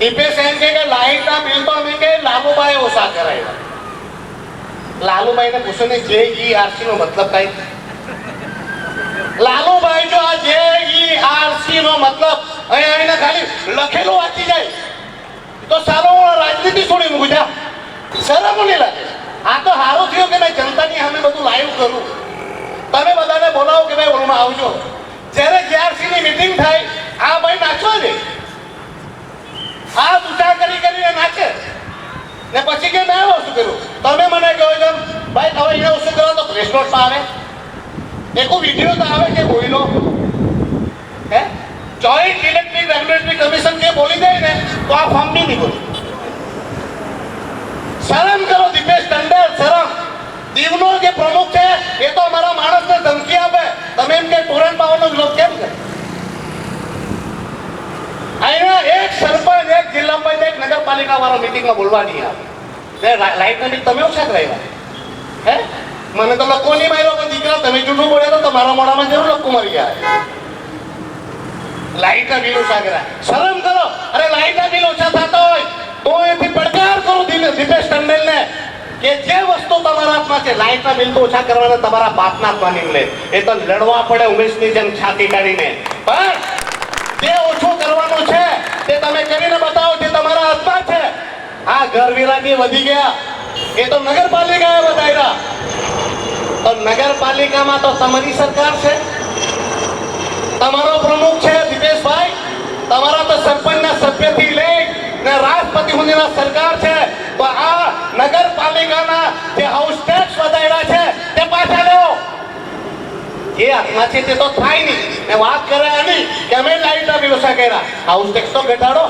દીપેશ એમ કે લાઈટના બિલ તો અમે કે લાલુભાઈ ઓછા કરાવ્યા. લાલુભાઈને પૂછો ને JERC નો મતલબ કઈ? લાલુભાઈ જો આ JERC નો મતલબ અહીં આવીને ખાલી લખેલું વાંચી જાય તો સારો રાજનીતિ છોડી મૂકું જા. શરમ નહીં લાગે? આ તો સારું થયું કે ભાઈ જનતાની સામે બધું લાઈવ કરું. તમે બધાને બોલાવો કે ભાઈ ઓલમાં આવજો. જ્યારે JRC ની મીટિંગ થાય આ ભાઈ નાચવા દે, આ ઊંચા કરીને નાચે ને પછી કે મેં શું કર્યું. તમે મને કહો છો ભાઈ તમે અહીંયા શું કરો તો પ્રેસ નોટમાં આવે, એક વિડીયો તો આવે કે બોલો હે જોઈન્ટ ઇલેક્ટ્રિક રેગ્યુલેટરી કમિશન કે બોલી દે ને તો આ ફોર્મ નહીં બોલે. શરમ કરો દીપેશ ટંડેલ, શરમ. દીવનો જે પ્રમુખ છે એ તો અમારા માણસને ધમકી આપે, તમે એમ કે ટોરેન્ટ પાવરનો વિરોધ કેમ કરે? અહીંયા એક સરપંચ એક જિલ્લા પંચાયત નગરપાલિકા વાળા મીટિંગમાં બોલવા નહીં આવે. લાઈટના બિલ તમે ઓછા કરાવ્યા હે? મને તો લક્કો નહીં માર્યો, પણ દીકરા તમે જૂઠું બોલ્યા તો તમારા મોઢામાં જરૂર લક્કો મરી ગયા. લાઈટના બિલ ઓછા કર્યા, શરમ કરો. અરે લાઈટના બિલ ઓછા થતા હોય તો એથી પડકાર કરું દીપેશ ટંડેલને કે જે વસ્તુ તમારા હાથમાં છે લાઈટના બિલ તો ઓછા કરવાના તમારા બાપના હાથમાં લે. એ તો લડવા પડે ઉમેશની જેમ છાતી કાઢીને, પણ જે ઓછું કરવાનું છે તે તમે કરીને બતાવો જે તમારા હાથમાં છે. આ ઘર વિરાગી વધી ગયા એ તો નગરપાલિકાએ વધાર્યા. તો નગરપાલિકામાં તો તમારી સરકાર છે, તમારો પ્રમુખ છે દીપેશભાઈ, તમારા તો સરપંચના સભ્યથી લઈ ને રાષ્ટ્રપતિ સુધીના સરકાર છે. તો આ નગરપાલિકાના જે હાઉસ ટેક્સ વધાર્યા છે તે પાછા લેવો. એ હાથમાં છે તે તો થાય નહીં ને વાત કરે આની કે અમે લાઈટના બિલ ઓછા કર્યા. હાઉસ ટેક્સ તો ઘટાડો.